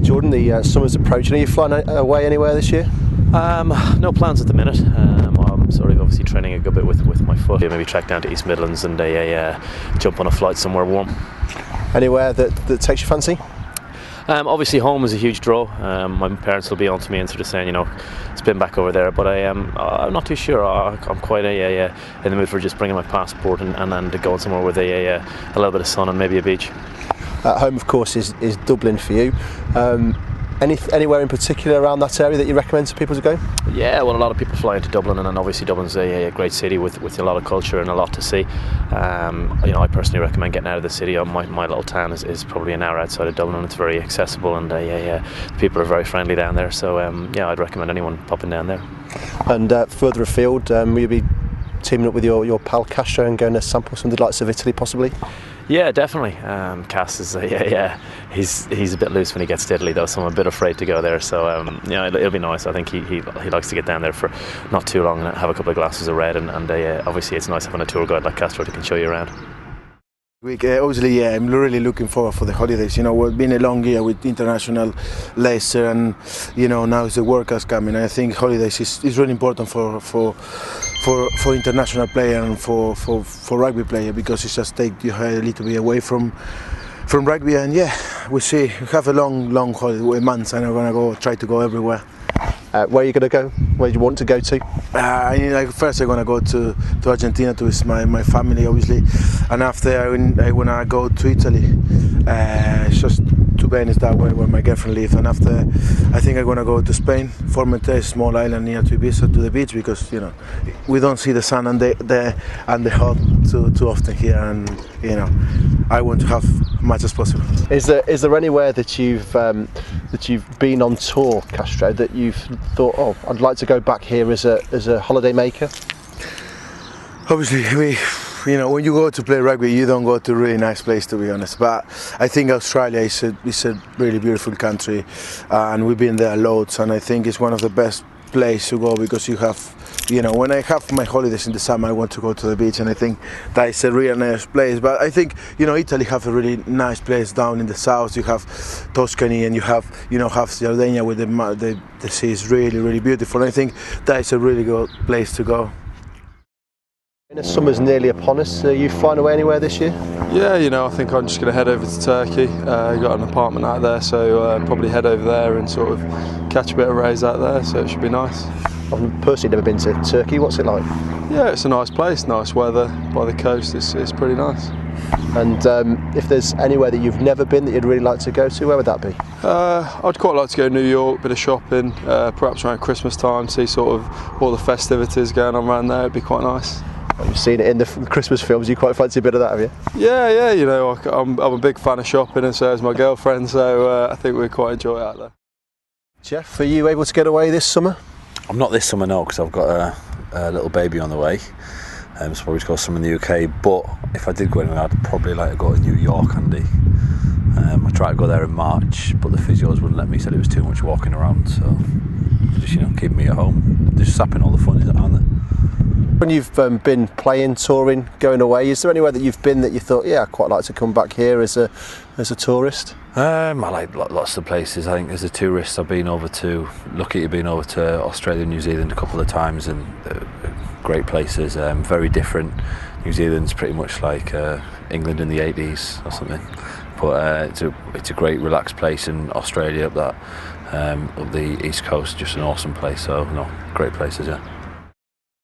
Jordan, the summer's approaching. Are you flying away anywhere this year? No plans at the minute. I'm sort of obviously training a good bit with my foot. Maybe track down to East Midlands and jump on a flight somewhere warm. Anywhere that takes your fancy? Obviously home is a huge draw. My parents will be on to me and sort of saying, spin back over there, but I'm not too sure. I'm quite in the mood for just bringing my passport and going somewhere with a little bit of sun and maybe a beach. Home, of course, is Dublin for you. Anywhere in particular around that area that you recommend to people to go? Yeah, well, a lot of people fly into Dublin, and obviously Dublin's a great city with a lot of culture and a lot to see. I personally recommend getting out of the city. My little town is probably an hour outside of Dublin, and it's very accessible, and people are very friendly down there. So I'd recommend anyone popping down there. And further afield, will you be teaming up with your pal Castro and going to sample some delights of Italy, possibly? Yeah, definitely. Cass is he's a bit loose when he gets to Italy, though, so I'm a bit afraid to go there. So it'll be nice. I think he likes to get down there for not too long and have a couple of glasses of red, and obviously it's nice having a tour guide like Castro that can show you around. Obviously, I'm really looking forward for the holidays. It's been a long year with international Leicester, and now the World Cup coming. I think holidays is really important for international player and for rugby player, because it just takes you a little bit away from rugby. And we have a long holiday months, and I'm gonna try to go everywhere. Where are you going to go? Where do you want to go to? First I'm going to go to Argentina to visit my family, obviously, and after I want to go to Italy, just to Venice, that way where my girlfriend lives, and after I think I'm going to go to Spain, Formentera, small island near to Ibiza, to the beach, because we don't see the sun and the hot too often here, and I want to have much as possible. Is there anywhere that you've been on tour, Castro, that you've thought, oh, I'd like to go back here as a holiday maker? Obviously, when you go to play rugby, you don't go to a really nice place, to be honest. But I think Australia is a really beautiful country, and we've been there loads. And I think it's one of the best places to go, because you have, when I have my holidays in the summer, I want to go to the beach, and I think that is a real nice place. But I think Italy have a really nice place down in the south. You have Tuscany, and you have Sardinia with the sea is really, really beautiful. And I think that is a really good place to go. Summer's nearly upon us. Are you flying away anywhere this year? Yeah, I think I'm just going to head over to Turkey. Got an apartment out there, so probably head over there and sort of catch a bit of rays out there, so it should be nice. I've personally never been to Turkey. What's it like? Yeah, it's a nice place, nice weather by the coast. It's pretty nice. And if there's anywhere that you've never been that you'd really like to go to, where would that be? I'd quite like to go to New York, bit of shopping, perhaps around Christmas time, see sort of all the festivities going on around there. It'd be quite nice. You've seen it in the Christmas films. You quite fancy a bit of that, have you? Yeah. I'm a big fan of shopping, and so is my girlfriend. So I think we quite enjoy it out there. Jeff, are you able to get away this summer? I'm not this summer, no, because I've got a little baby on the way. So probably to go somewhere in the UK. But if I did go anywhere, I'd probably like to go to New York, Andy. I tried to go there in March, but the physios wouldn't let me. Said it was too much walking around, so just keep me at home. They're just sapping all the fun, aren't they? When you've been playing, touring, going away, is there anywhere that you've been that you thought, yeah, I'd quite like to come back here as a tourist? I like lots of places. I think as a tourist, I've been lucky to have been over to Australia and New Zealand a couple of times, and great places. Very different. New Zealand's pretty much like England in the 80s or something, but it's a great relaxed place. In Australia up the east coast, just an awesome place. So great places, yeah.